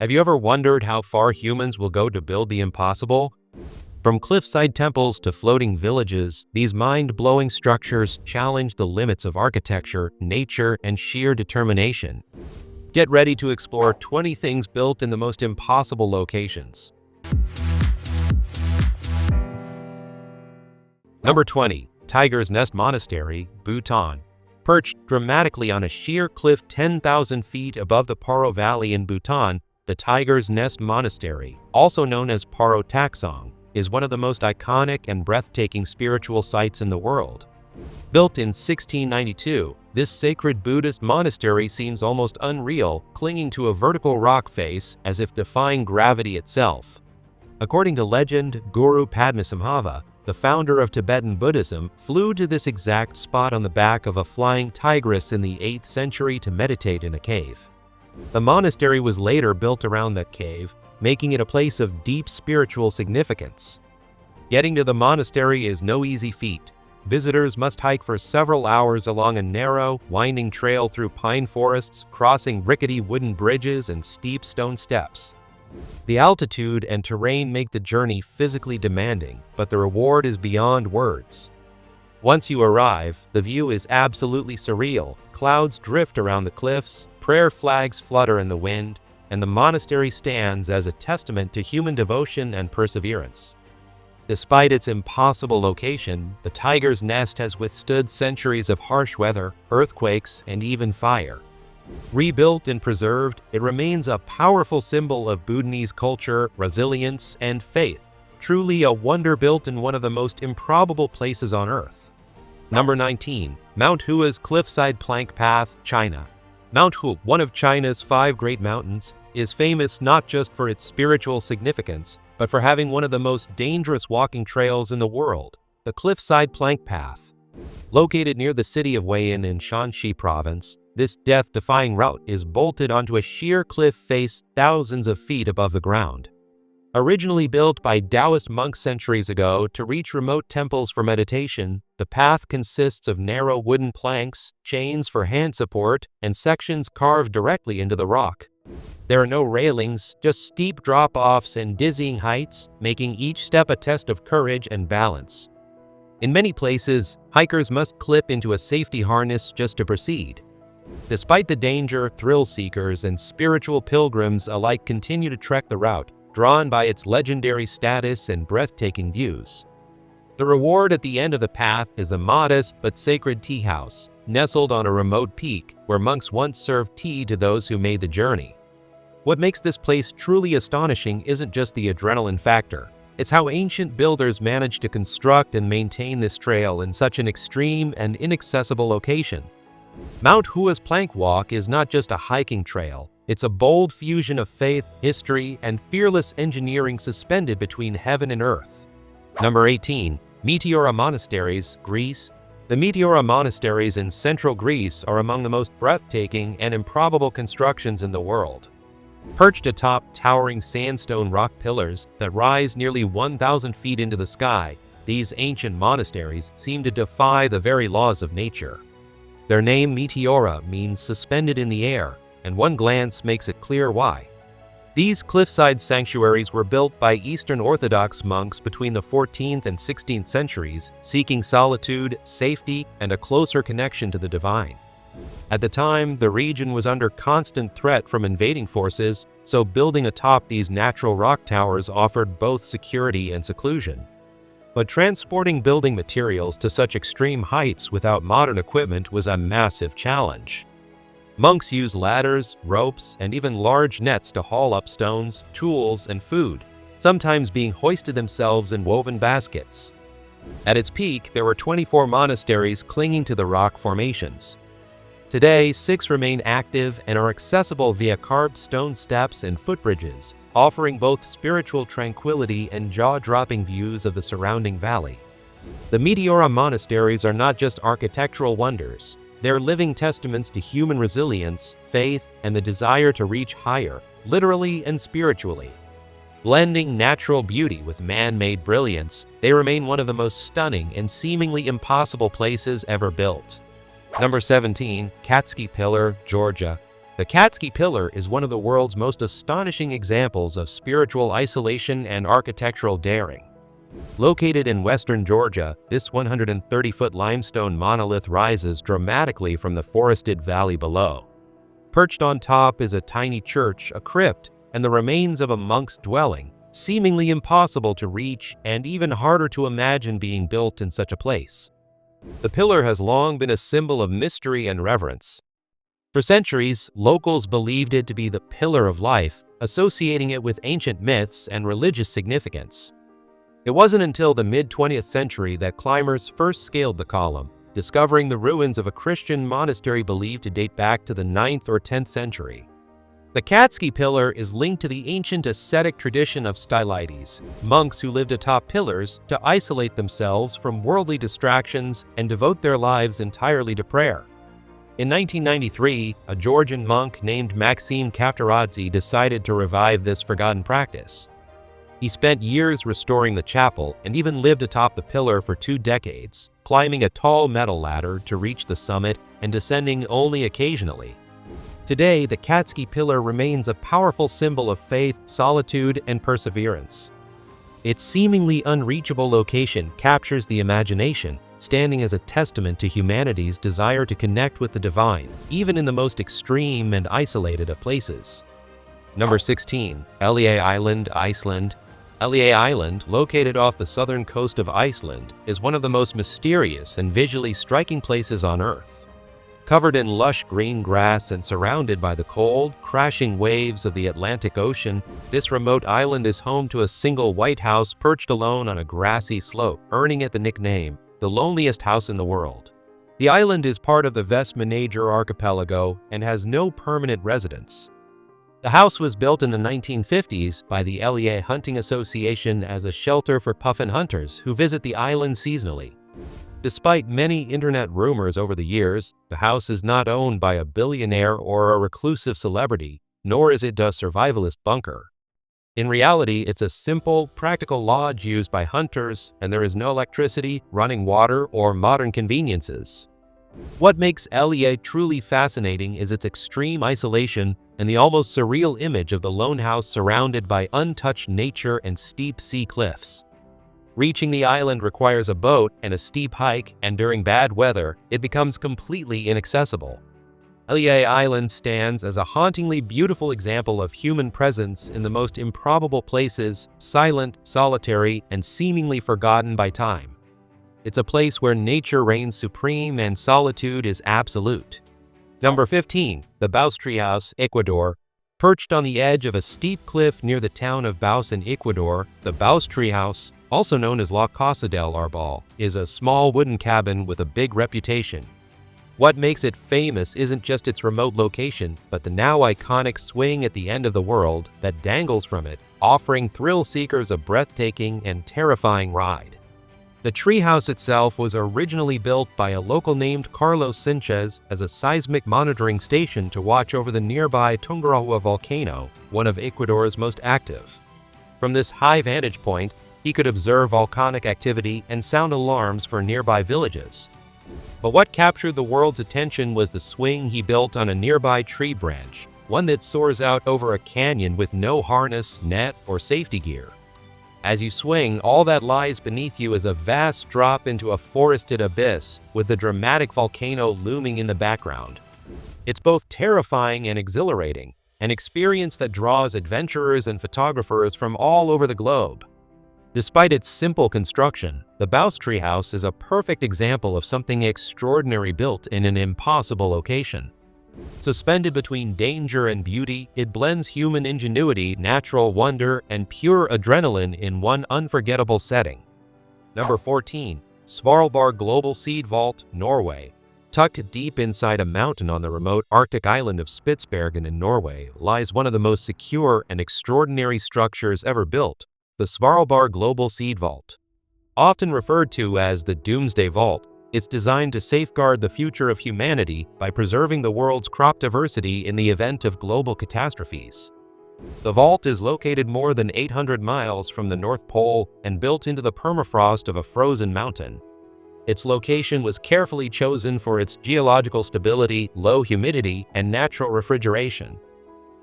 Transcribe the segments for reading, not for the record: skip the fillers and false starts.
Have you ever wondered how far humans will go to build the impossible? From cliffside temples to floating villages, these mind-blowing structures challenge the limits of architecture, nature, and sheer determination. Get ready to explore 20 things built in the most impossible locations. Number 20. Tiger's Nest Monastery, Bhutan. Perched dramatically on a sheer cliff 10,000 feet above the Paro Valley in Bhutan, the Tiger's Nest Monastery, also known as Paro Taksong, is one of the most iconic and breathtaking spiritual sites in the world. Built in 1692, this sacred Buddhist monastery seems almost unreal, clinging to a vertical rock face as if defying gravity itself. According to legend, Guru Padmasambhava, the founder of Tibetan Buddhism, flew to this exact spot on the back of a flying tigress in the 8th century to meditate in a cave. The monastery was later built around that cave, making it a place of deep spiritual significance. Getting to the monastery is no easy feat. Visitors must hike for several hours along a narrow, winding trail through pine forests, crossing rickety wooden bridges and steep stone steps. The altitude and terrain make the journey physically demanding, but the reward is beyond words. Once you arrive, the view is absolutely surreal. Clouds drift around the cliffs, prayer flags flutter in the wind, and the monastery stands as a testament to human devotion and perseverance. Despite its impossible location, the Tiger's Nest has withstood centuries of harsh weather, earthquakes, and even fire. Rebuilt and preserved, it remains a powerful symbol of Bhutanese culture, resilience, and faith. Truly a wonder built in one of the most improbable places on Earth. Number 19. Mount Hua's Cliffside Plank Path, China. Mount Hua, one of China's 5 great mountains, is famous not just for its spiritual significance, but for having one of the most dangerous walking trails in the world, the Cliffside Plank Path. Located near the city of Huayan in Shanxi province, this death-defying route is bolted onto a sheer cliff face thousands of feet above the ground. Originally built by Taoist monks centuries ago to reach remote temples for meditation, the path consists of narrow wooden planks, chains for hand support, and sections carved directly into the rock. There are no railings, just steep drop-offs and dizzying heights, making each step a test of courage and balance. In many places, hikers must clip into a safety harness just to proceed. Despite the danger, thrill seekers and spiritual pilgrims alike continue to trek the route, drawn by its legendary status and breathtaking views. The reward at the end of the path is a modest but sacred tea house, nestled on a remote peak where monks once served tea to those who made the journey. What makes this place truly astonishing isn't just the adrenaline factor. It's how ancient builders managed to construct and maintain this trail in such an extreme and inaccessible location. Mount Hua's Plank Walk is not just a hiking trail. It's a bold fusion of faith, history, and fearless engineering suspended between heaven and earth. Number 18. Meteora Monasteries, Greece. The Meteora Monasteries in central Greece are among the most breathtaking and improbable constructions in the world. Perched atop towering sandstone rock pillars that rise nearly 1,000 feet into the sky, these ancient monasteries seem to defy the very laws of nature. Their name Meteora means suspended in the air, and one glance makes it clear why. These cliffside sanctuaries were built by Eastern Orthodox monks between the 14th and 16th centuries, seeking solitude, safety, and a closer connection to the divine. At the time, the region was under constant threat from invading forces, so building atop these natural rock towers offered both security and seclusion. But transporting building materials to such extreme heights without modern equipment was a massive challenge. Monks used ladders, ropes, and even large nets to haul up stones, tools, and food, sometimes being hoisted themselves in woven baskets. At its peak, there were 24 monasteries clinging to the rock formations. Today, 6 remain active and are accessible via carved stone steps and footbridges, offering both spiritual tranquility and jaw-dropping views of the surrounding valley. The Meteora monasteries are not just architectural wonders. They're living testaments to human resilience, faith, and the desire to reach higher, literally and spiritually. Blending natural beauty with man-made brilliance, they remain one of the most stunning and seemingly impossible places ever built. Number 17. Catski Pillar, Georgia. The Catski Pillar is one of the world's most astonishing examples of spiritual isolation and architectural daring. Located in western Georgia, this 130-foot limestone monolith rises dramatically from the forested valley below. Perched on top is a tiny church, a crypt, and the remains of a monk's dwelling, seemingly impossible to reach and even harder to imagine being built in such a place. The pillar has long been a symbol of mystery and reverence. For centuries, locals believed it to be the pillar of life, associating it with ancient myths and religious significance. It wasn't until the mid-20th century that climbers first scaled the column, discovering the ruins of a Christian monastery believed to date back to the 9th or 10th century. The Catski Pillar is linked to the ancient ascetic tradition of stylites, monks who lived atop pillars to isolate themselves from worldly distractions and devote their lives entirely to prayer. In 1993, a Georgian monk named Maxim Kaftaradze decided to revive this forgotten practice. He spent years restoring the chapel and even lived atop the pillar for 2 decades, climbing a tall metal ladder to reach the summit and descending only occasionally. Today, the Catski Pillar remains a powerful symbol of faith, solitude, and perseverance. Its seemingly unreachable location captures the imagination, standing as a testament to humanity's desire to connect with the divine, even in the most extreme and isolated of places. Number 16. Elliey Island, Iceland. Elliey Island, located off the southern coast of Iceland, is one of the most mysterious and visually striking places on Earth. Covered in lush green grass and surrounded by the cold, crashing waves of the Atlantic Ocean, this remote island is home to a single white house perched alone on a grassy slope, earning it the nickname, the loneliest house in the world. The island is part of the Vestmannaeyjar archipelago and has no permanent residents. The house was built in the 1950s by the Elliey Hunting Association as a shelter for puffin hunters who visit the island seasonally. Despite many internet rumors over the years, the house is not owned by a billionaire or a reclusive celebrity, nor is it a survivalist bunker. In reality, it's a simple, practical lodge used by hunters, and there is no electricity, running water, or modern conveniences. What makes Elliey truly fascinating is its extreme isolation and the almost surreal image of the lone house surrounded by untouched nature and steep sea cliffs. Reaching the island requires a boat and a steep hike, and during bad weather, it becomes completely inaccessible. Elliey Island stands as a hauntingly beautiful example of human presence in the most improbable places, silent, solitary, and seemingly forgotten by time. It's a place where nature reigns supreme and solitude is absolute. Number 15. The Baños Treehouse, Ecuador. Perched on the edge of a steep cliff near the town of Baños in Ecuador, the Baños Treehouse, also known as La Casa del Arbol, is a small wooden cabin with a big reputation. What makes it famous isn't just its remote location, but the now iconic swing at the end of the world that dangles from it, offering thrill seekers a breathtaking and terrifying ride. The treehouse itself was originally built by a local named Carlos Sanchez as a seismic monitoring station to watch over the nearby Tungurahua volcano, one of Ecuador's most active. From this high vantage point, he could observe volcanic activity and sound alarms for nearby villages. But what captured the world's attention was the swing he built on a nearby tree branch, one that soars out over a canyon with no harness, net, or safety gear. As you swing, all that lies beneath you is a vast drop into a forested abyss, with the dramatic volcano looming in the background. It's both terrifying and exhilarating, an experience that draws adventurers and photographers from all over the globe. Despite its simple construction, the Baños Treehouse is a perfect example of something extraordinary built in an impossible location. Suspended between danger and beauty, it blends human ingenuity, natural wonder, and pure adrenaline in one unforgettable setting. Number 14. Svalbard Global Seed Vault, Norway. Tucked deep inside a mountain on the remote Arctic island of Spitsbergen in Norway lies one of the most secure and extraordinary structures ever built, the Svalbard Global Seed Vault. Often referred to as the Doomsday Vault, it's designed to safeguard the future of humanity by preserving the world's crop diversity in the event of global catastrophes. The vault is located more than 800 miles from the North Pole and built into the permafrost of a frozen mountain. Its location was carefully chosen for its geological stability, low humidity, and natural refrigeration.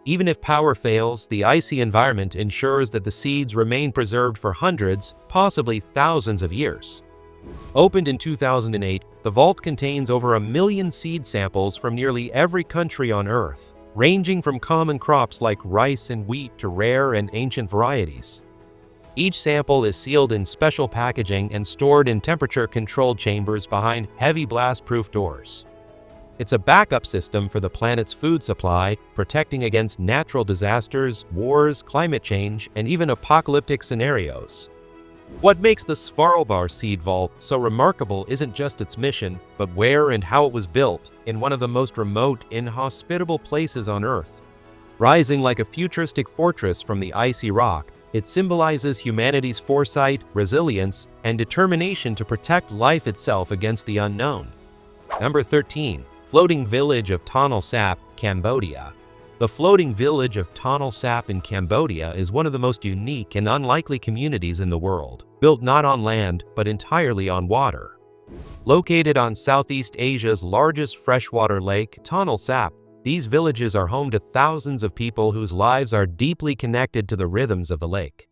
Even if power fails, the icy environment ensures that the seeds remain preserved for hundreds, possibly thousands of years. Opened in 2008, the vault contains over 1 million seed samples from nearly every country on Earth, ranging from common crops like rice and wheat to rare and ancient varieties. Each sample is sealed in special packaging and stored in temperature-controlled chambers behind heavy blast-proof doors. It's a backup system for the planet's food supply, protecting against natural disasters, wars, climate change, and even apocalyptic scenarios. What makes the Svalbard Seed Vault so remarkable isn't just its mission, but where and how it was built, in one of the most remote, inhospitable places on Earth. Rising like a futuristic fortress from the icy rock, it symbolizes humanity's foresight, resilience, and determination to protect life itself against the unknown. Number 13. Floating Village of Tonle Sap, Cambodia. The floating village of Tonle Sap in Cambodia is one of the most unique and unlikely communities in the world, built not on land, but entirely on water. Located on Southeast Asia's largest freshwater lake, Tonle Sap, these villages are home to thousands of people whose lives are deeply connected to the rhythms of the lake.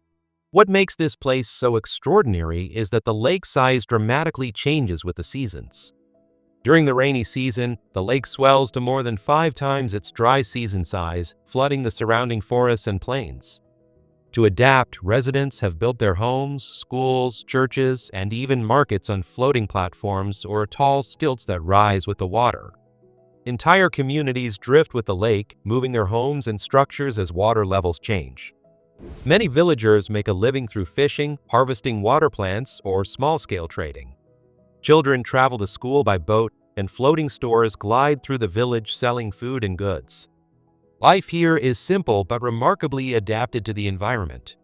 What makes this place so extraordinary is that the lake size dramatically changes with the seasons. During the rainy season, the lake swells to more than 5 times its dry season size, flooding the surrounding forests and plains. To adapt, residents have built their homes, schools, churches, and even markets on floating platforms or tall stilts that rise with the water. Entire communities drift with the lake, moving their homes and structures as water levels change. Many villagers make a living through fishing, harvesting water plants, or small-scale trading. Children travel to school by boat, and floating stores glide through the village selling food and goods. Life here is simple but remarkably adapted to the environment.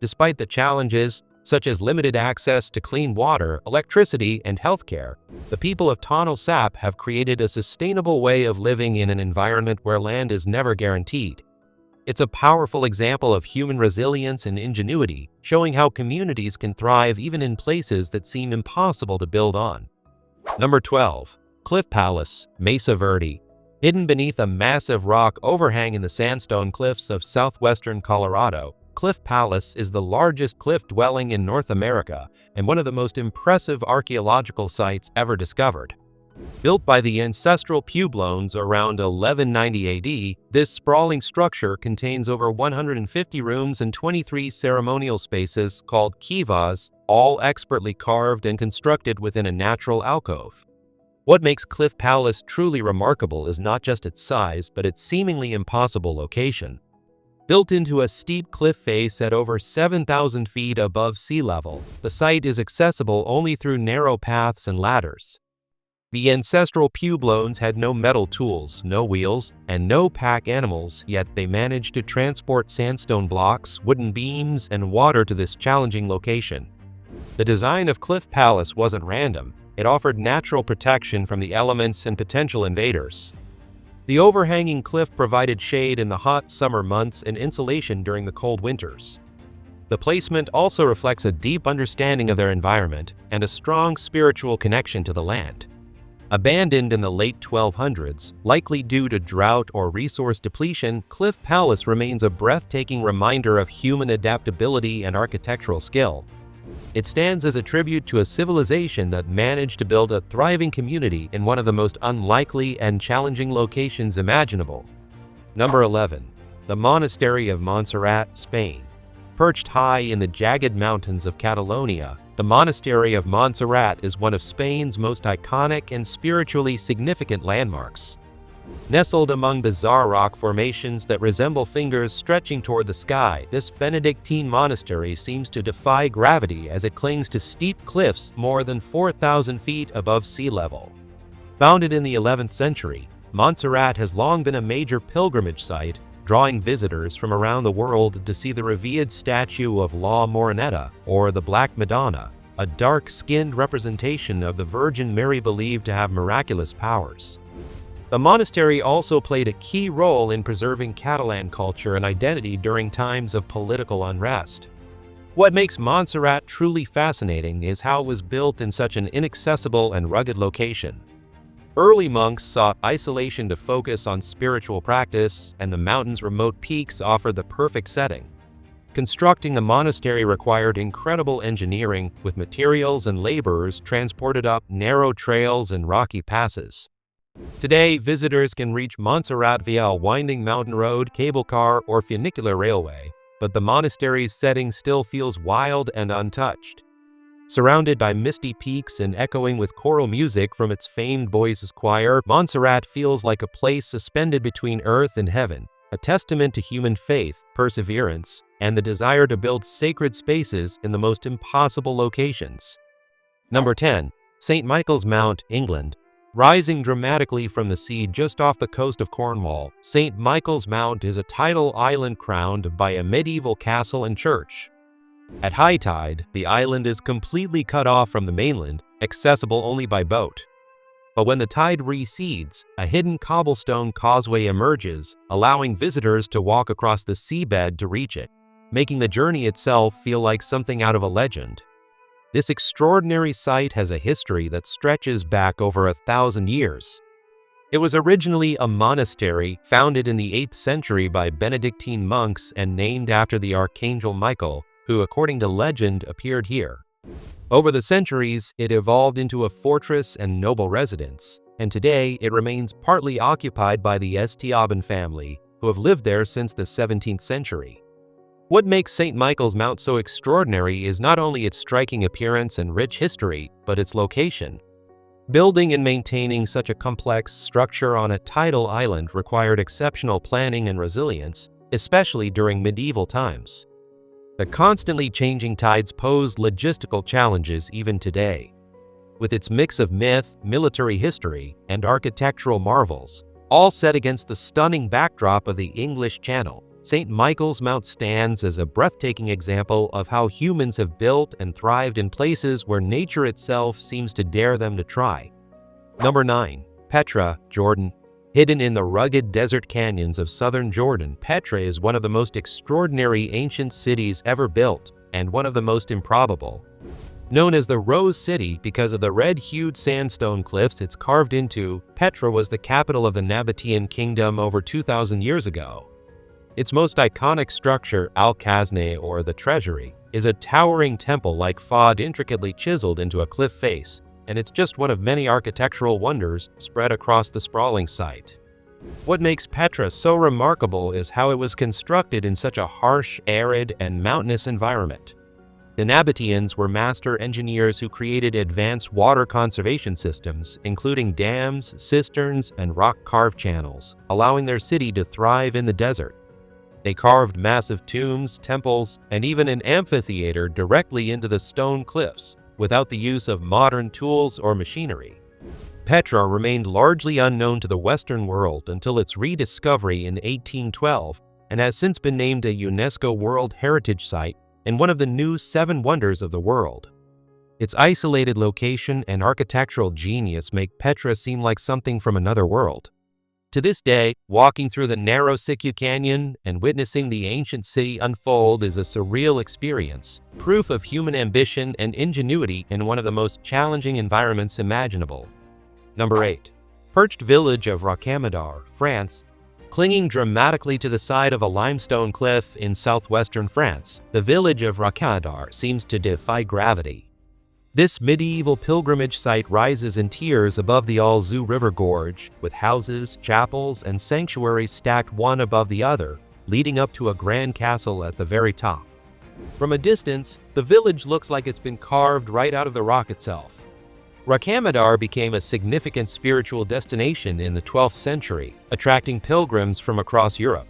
Despite the challenges, such as limited access to clean water, electricity, and healthcare, the people of Tonle Sap have created a sustainable way of living in an environment where land is never guaranteed. It's a powerful example of human resilience and ingenuity, showing how communities can thrive even in places that seem impossible to build on. Number 12. Cliff Palace, Mesa Verde. Hidden beneath a massive rock overhang in the sandstone cliffs of southwestern Colorado, Cliff Palace is the largest cliff dwelling in North America and one of the most impressive archaeological sites ever discovered. Built by the ancestral Puebloans around 1190 AD, this sprawling structure contains over 150 rooms and 23 ceremonial spaces called kivas, all expertly carved and constructed within a natural alcove. What makes Cliff Palace truly remarkable is not just its size, but its seemingly impossible location. Built into a steep cliff face at over 7,000 feet above sea level, the site is accessible only through narrow paths and ladders. The ancestral Puebloans had no metal tools, no wheels, and no pack animals, yet they managed to transport sandstone blocks, wooden beams, and water to this challenging location. The design of Cliff Palace wasn't random. It offered natural protection from the elements and potential invaders. The overhanging cliff provided shade in the hot summer months and insulation during the cold winters. The placement also reflects a deep understanding of their environment and a strong spiritual connection to the land. Abandoned in the late 1200s, likely due to drought or resource depletion, Cliff Palace remains a breathtaking reminder of human adaptability and architectural skill. It stands as a tribute to a civilization that managed to build a thriving community in one of the most unlikely and challenging locations imaginable. Number 11. The Monastery of Montserrat, Spain. Perched high in the jagged mountains of Catalonia, the Monastery of Montserrat is one of Spain's most iconic and spiritually significant landmarks. Nestled among bizarre rock formations that resemble fingers stretching toward the sky, this Benedictine monastery seems to defy gravity as it clings to steep cliffs more than 4,000 feet above sea level. Founded in the 11th century, Montserrat has long been a major pilgrimage site, drawing visitors from around the world to see the revered statue of La Moreneta, or the Black Madonna, a dark-skinned representation of the Virgin Mary believed to have miraculous powers. The monastery also played a key role in preserving Catalan culture and identity during times of political unrest. What makes Montserrat truly fascinating is how it was built in such an inaccessible and rugged location. Early monks sought isolation to focus on spiritual practice, and the mountain's remote peaks offered the perfect setting. Constructing the monastery required incredible engineering, with materials and laborers transported up narrow trails and rocky passes. Today, visitors can reach Montserrat via a winding mountain road, cable car, or funicular railway, but the monastery's setting still feels wild and untouched. Surrounded by misty peaks and echoing with choral music from its famed boys' choir, Montserrat feels like a place suspended between earth and heaven, a testament to human faith, perseverance, and the desire to build sacred spaces in the most impossible locations. Number 10. St. Michael's Mount, England. Rising dramatically from the sea just off the coast of Cornwall, St. Michael's Mount is a tidal island crowned by a medieval castle and church. At high tide, the island is completely cut off from the mainland, accessible only by boat. But when the tide recedes, a hidden cobblestone causeway emerges, allowing visitors to walk across the seabed to reach it, making the journey itself feel like something out of a legend. This extraordinary site has a history that stretches back over 1,000 years. It was originally a monastery founded in the 8th century by Benedictine monks and named after the Archangel Michael, who, according to legend, appeared here. Over the centuries, it evolved into a fortress and noble residence, and today it remains partly occupied by the Esteban family, who have lived there since the 17th century. What makes St. Michael's Mount so extraordinary is not only its striking appearance and rich history, but its location. Building and maintaining such a complex structure on a tidal island required exceptional planning and resilience, especially during medieval times. The constantly changing tides pose logistical challenges even today. With its mix of myth, military history, and architectural marvels, all set against the stunning backdrop of the English Channel, St. Michael's Mount stands as a breathtaking example of how humans have built and thrived in places where nature itself seems to dare them to try. Number 9. Petra, Jordan. Hidden in the rugged desert canyons of southern Jordan, Petra is one of the most extraordinary ancient cities ever built, and one of the most improbable. Known as the Rose City because of the red-hued sandstone cliffs it's carved into, Petra was the capital of the Nabatean kingdom over 2,000 years ago. Its most iconic structure, Al-Khazneh, or the Treasury, is a towering temple-like facade intricately chiseled into a cliff face, and it's just one of many architectural wonders spread across the sprawling site. What makes Petra so remarkable is how it was constructed in such a harsh, arid, and mountainous environment. The Nabateans were master engineers who created advanced water conservation systems, including dams, cisterns, and rock-carved channels, allowing their city to thrive in the desert. They carved massive tombs, temples, and even an amphitheater directly into the stone cliffs, without the use of modern tools or machinery. Petra remained largely unknown to the Western world until its rediscovery in 1812, and has since been named a UNESCO World Heritage Site and one of the new 7 wonders of the world. Its isolated location and architectural genius make Petra seem like something from another world. To this day, walking through the narrow Siku Canyon and witnessing the ancient city unfold is a surreal experience, proof of human ambition and ingenuity in one of the most challenging environments imaginable. Number 8. Perched village of Rocamadour, France. Clinging dramatically to the side of a limestone cliff in southwestern France, the village of Rocamadour seems to defy gravity. This medieval pilgrimage site rises in tiers above the Alzou River Gorge, with houses, chapels, and sanctuaries stacked one above the other, leading up to a grand castle at the very top. From a distance, the village looks like it's been carved right out of the rock itself. Rocamadour became a significant spiritual destination in the 12th century, attracting pilgrims from across Europe.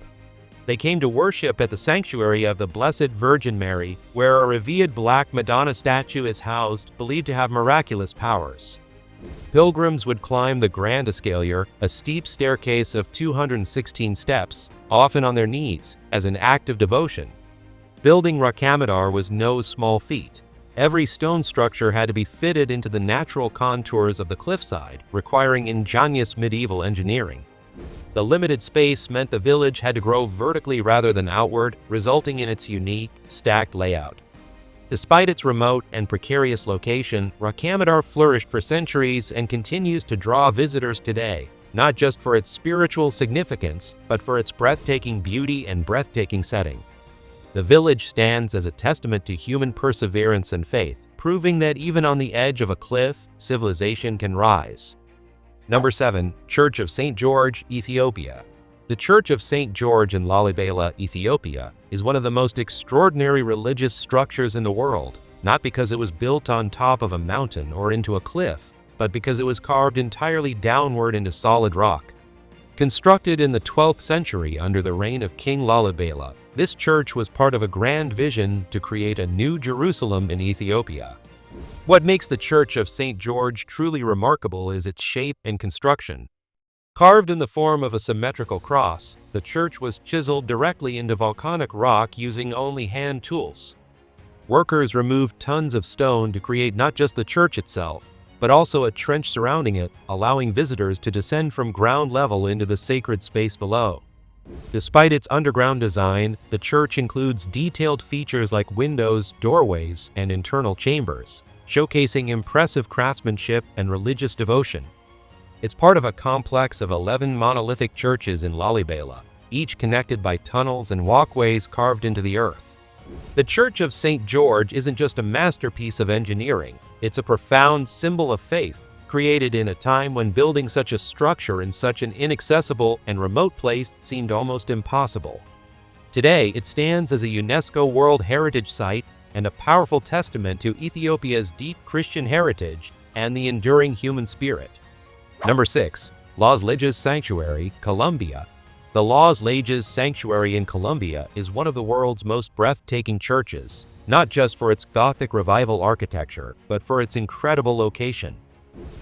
They came to worship at the sanctuary of the Blessed Virgin Mary, where a revered Black Madonna statue is housed, believed to have miraculous powers. Pilgrims would climb the Grand Escalier, a steep staircase of 216 steps, often on their knees, as an act of devotion. Building Rocamadour was no small feat. Every stone structure had to be fitted into the natural contours of the cliffside, requiring ingenious medieval engineering. The limited space meant the village had to grow vertically rather than outward, resulting in its unique, stacked layout. Despite its remote and precarious location, Rocamadour flourished for centuries and continues to draw visitors today, not just for its spiritual significance, but for its breathtaking beauty and breathtaking setting. The village stands as a testament to human perseverance and faith, proving that even on the edge of a cliff, civilization can rise. Number 7. Church of St. George, Ethiopia. The Church of St. George in Lalibela, Ethiopia, is one of the most extraordinary religious structures in the world, not because it was built on top of a mountain or into a cliff, but because it was carved entirely downward into solid rock. Constructed in the 12th century under the reign of King Lalibela, this church was part of a grand vision to create a new Jerusalem in Ethiopia. What makes the Church of St. George truly remarkable is its shape and construction. Carved in the form of a symmetrical cross, the church was chiseled directly into volcanic rock using only hand tools. Workers removed tons of stone to create not just the church itself, but also a trench surrounding it, allowing visitors to descend from ground level into the sacred space below. Despite its underground design, the church includes detailed features like windows, doorways, and internal chambers, showcasing impressive craftsmanship and religious devotion. It's part of a complex of 11 monolithic churches in Lalibela, each connected by tunnels and walkways carved into the earth. The Church of St. George isn't just a masterpiece of engineering, it's a profound symbol of faith, created in a time when building such a structure in such an inaccessible and remote place seemed almost impossible. Today, it stands as a UNESCO World Heritage Site and a powerful testament to Ethiopia's deep Christian heritage and the enduring human spirit. Number 6. Las Lajas Sanctuary, Colombia. The Las Lajas Sanctuary in Colombia is one of the world's most breathtaking churches, not just for its Gothic Revival architecture, but for its incredible location.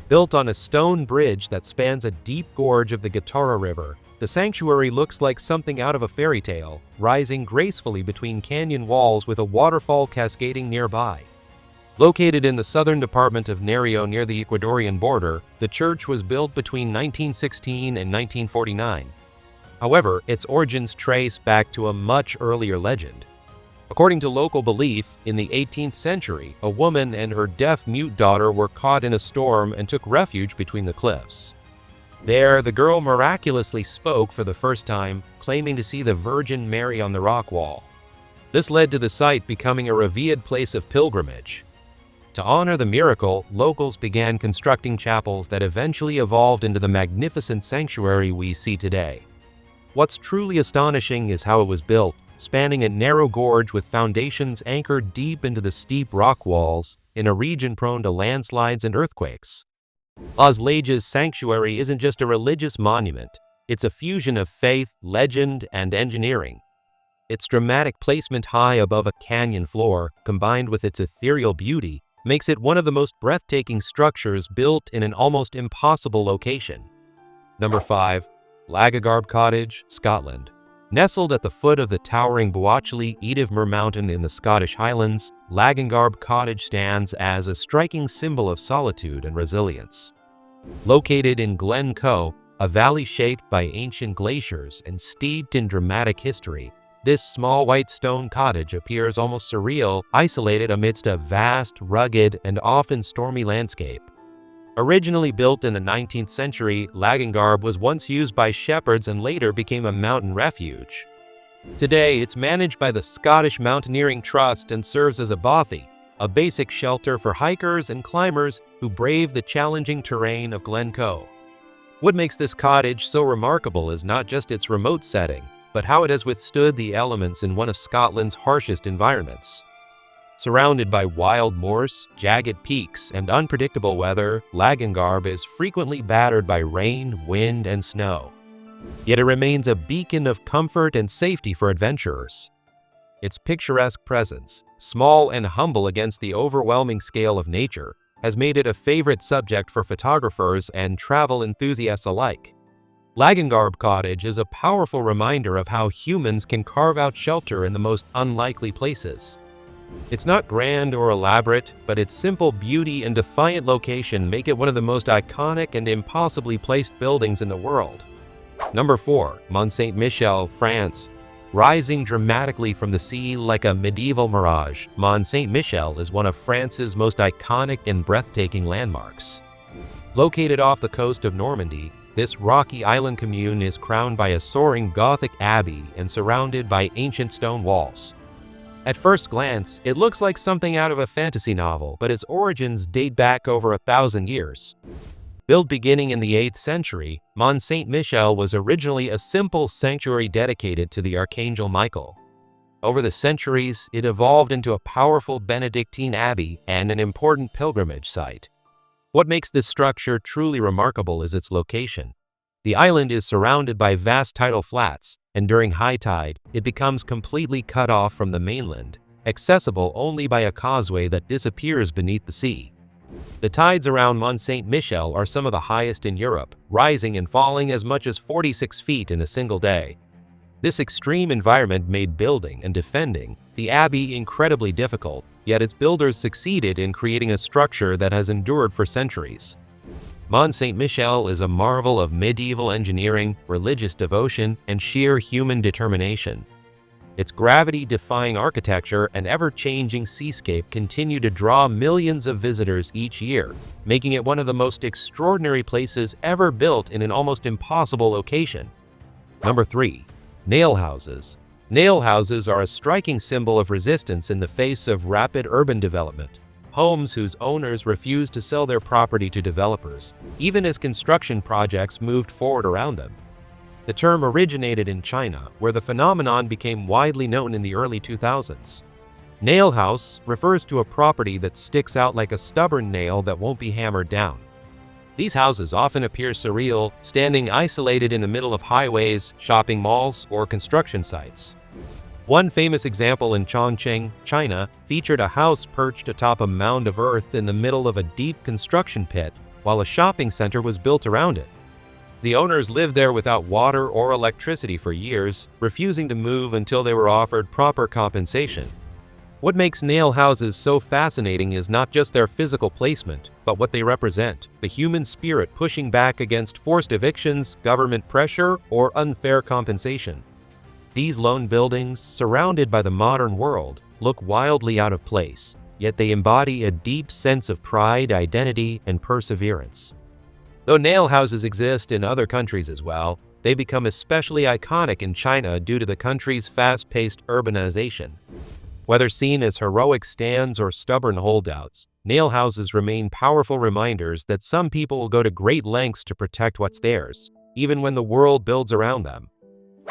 Built on a stone bridge that spans a deep gorge of the Guitarra River, the sanctuary looks like something out of a fairy tale, rising gracefully between canyon walls with a waterfall cascading nearby. Located in the southern department of Nariño near the Ecuadorian border, the church was built between 1916 and 1949. However, its origins trace back to a much earlier legend. According to local belief, in the 18th century, a woman and her deaf-mute daughter were caught in a storm and took refuge between the cliffs. There, the girl miraculously spoke for the first time, claiming to see the Virgin Mary on the rock wall. This led to the site becoming a revered place of pilgrimage. To honor the miracle, locals began constructing chapels that eventually evolved into the magnificent sanctuary we see today. What's truly astonishing is how it was built, spanning a narrow gorge with foundations anchored deep into the steep rock walls in a region prone to landslides and earthquakes. Las Lajas Sanctuary isn't just a religious monument, it's a fusion of faith, legend, and engineering. Its dramatic placement high above a canyon floor, combined with its ethereal beauty, makes it one of the most breathtaking structures built in an almost impossible location. Number 5. Lagangarb Cottage, Scotland. Nestled at the foot of the towering Boachely Edivmer Mountain in the Scottish Highlands, Lagangarb Cottage stands as a striking symbol of solitude and resilience. Located in Glen Coe, a valley shaped by ancient glaciers and steeped in dramatic history, this small white stone cottage appears almost surreal, isolated amidst a vast, rugged, and often stormy landscape. Originally built in the 19th century, Lagangarb was once used by shepherds and later became a mountain refuge. Today, it's managed by the Scottish Mountaineering Trust and serves as a bothy, a basic shelter for hikers and climbers who brave the challenging terrain of Glen Coe. What makes this cottage so remarkable is not just its remote setting, but how it has withstood the elements in one of Scotland's harshest environments. Surrounded by wild moors, jagged peaks, and unpredictable weather, Lagangarb is frequently battered by rain, wind, and snow. Yet it remains a beacon of comfort and safety for adventurers. Its picturesque presence, small and humble against the overwhelming scale of nature, has made it a favorite subject for photographers and travel enthusiasts alike. Lagangarb Cottage is a powerful reminder of how humans can carve out shelter in the most unlikely places. It's not grand or elaborate, but its simple beauty and defiant location make it one of the most iconic and impossibly placed buildings in the world. Number 4. Mont Saint-Michel, France. Rising dramatically from the sea like a medieval mirage, Mont Saint-Michel is one of France's most iconic and breathtaking landmarks. Located off the coast of Normandy, this rocky island commune is crowned by a soaring Gothic abbey and surrounded by ancient stone walls. At first glance, it looks like something out of a fantasy novel, but its origins date back over 1,000 years. Built beginning in the 8th century, Mont Saint-Michel was originally a simple sanctuary dedicated to the Archangel Michael. Over the centuries, it evolved into a powerful Benedictine abbey and an important pilgrimage site. What makes this structure truly remarkable is its location. The island is surrounded by vast tidal flats, and during high tide, it becomes completely cut off from the mainland, accessible only by a causeway that disappears beneath the sea. The tides around Mont Saint-Michel are some of the highest in Europe, rising and falling as much as 46 feet in a single day. This extreme environment made building and defending the abbey incredibly difficult, yet its builders succeeded in creating a structure that has endured for centuries. Mont Saint-Michel is a marvel of medieval engineering, religious devotion, and sheer human determination. Its gravity-defying architecture and ever-changing seascape continue to draw millions of visitors each year, making it one of the most extraordinary places ever built in an almost impossible location. Number 3. Nail houses. Nail houses are a striking symbol of resistance in the face of rapid urban development. Homes whose owners refused to sell their property to developers, even as construction projects moved forward around them. The term originated in China, where the phenomenon became widely known in the early 2000s. Nail house refers to a property that sticks out like a stubborn nail that won't be hammered down. These houses often appear surreal, standing isolated in the middle of highways, shopping malls, or construction sites. One famous example in Chongqing, China, featured a house perched atop a mound of earth in the middle of a deep construction pit, while a shopping center was built around it. The owners lived there without water or electricity for years, refusing to move until they were offered proper compensation. What makes nail houses so fascinating is not just their physical placement, but what they represent: the human spirit pushing back against forced evictions, government pressure, or unfair compensation. These lone buildings, surrounded by the modern world, look wildly out of place, yet they embody a deep sense of pride, identity, and perseverance. Though nail houses exist in other countries as well, they become especially iconic in China due to the country's fast-paced urbanization. Whether seen as heroic stands or stubborn holdouts, nail houses remain powerful reminders that some people will go to great lengths to protect what's theirs, even when the world builds around them.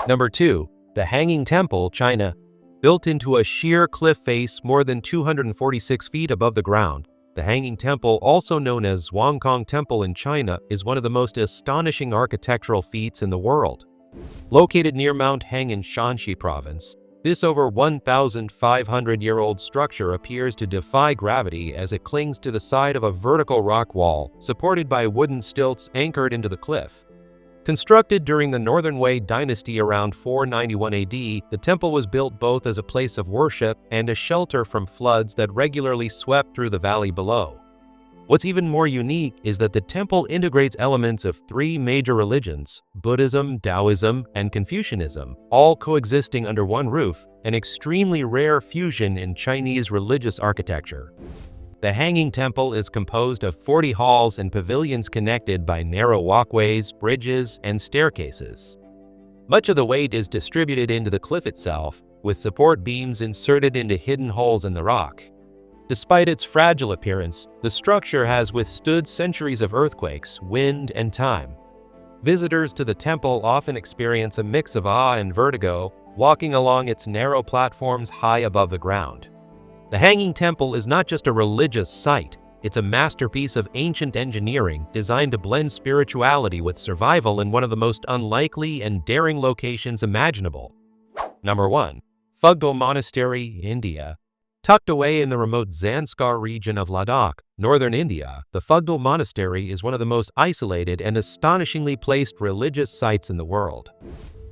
Number 2. The Hanging Temple, China. Built into a sheer cliff face more than 246 feet above the ground, the Hanging Temple, also known as Zhuangkong Temple in China, is one of the most astonishing architectural feats in the world. Located near Mount Heng in Shanxi Province, this over 1,500-year-old structure appears to defy gravity as it clings to the side of a vertical rock wall, supported by wooden stilts anchored into the cliff. Constructed during the Northern Wei dynasty around 491 AD, the temple was built both as a place of worship and a shelter from floods that regularly swept through the valley below. What's even more unique is that the temple integrates elements of 3 major religions: Buddhism, Taoism, and Confucianism, all coexisting under one roof, an extremely rare fusion in Chinese religious architecture. The Hanging Temple is composed of 40 halls and pavilions connected by narrow walkways, bridges, and staircases. Much of the weight is distributed into the cliff itself, with support beams inserted into hidden holes in the rock. Despite its fragile appearance, the structure has withstood centuries of earthquakes, wind, and time. Visitors to the temple often experience a mix of awe and vertigo, walking along its narrow platforms high above the ground. The Hanging Temple is not just a religious site, it's a masterpiece of ancient engineering designed to blend spirituality with survival in one of the most unlikely and daring locations imaginable. Number 1. Phugdal Monastery, India. Tucked away in the remote Zanskar region of Ladakh, northern India, the Phugdal Monastery is one of the most isolated and astonishingly placed religious sites in the world.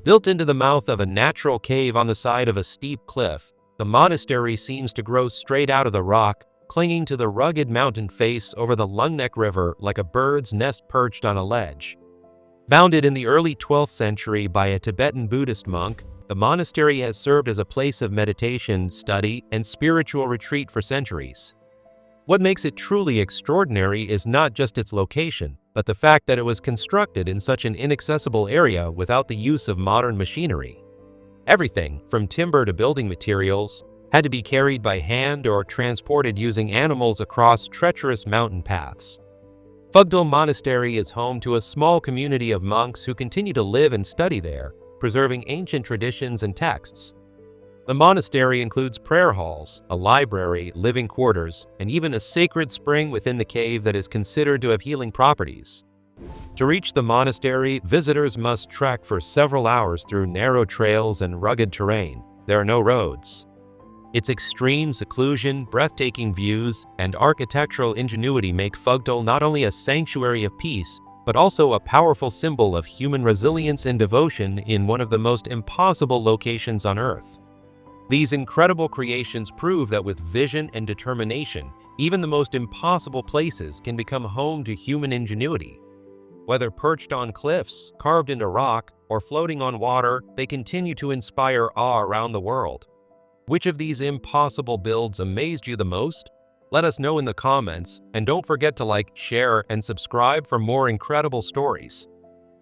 Built into the mouth of a natural cave on the side of a steep cliff, the monastery seems to grow straight out of the rock, clinging to the rugged mountain face over the Lungnek River like a bird's nest perched on a ledge. Founded in the early 12th century by a Tibetan Buddhist monk, the monastery has served as a place of meditation, study, and spiritual retreat for centuries. What makes it truly extraordinary is not just its location, but the fact that it was constructed in such an inaccessible area without the use of modern machinery. Everything, from timber to building materials, had to be carried by hand or transported using animals across treacherous mountain paths. Phugdal Monastery is home to a small community of monks who continue to live and study there, preserving ancient traditions and texts. The monastery includes prayer halls, a library, living quarters, and even a sacred spring within the cave that is considered to have healing properties. To reach the monastery, visitors must trek for several hours through narrow trails and rugged terrain. There are no roads. Its extreme seclusion, breathtaking views, and architectural ingenuity make Phugdal not only a sanctuary of peace, but also a powerful symbol of human resilience and devotion in one of the most impossible locations on Earth. These incredible creations prove that with vision and determination, even the most impossible places can become home to human ingenuity. Whether perched on cliffs, carved into rock, or floating on water, they continue to inspire awe around the world. Which of these impossible builds amazed you the most? Let us know in the comments, and don't forget to like, share, and subscribe for more incredible stories.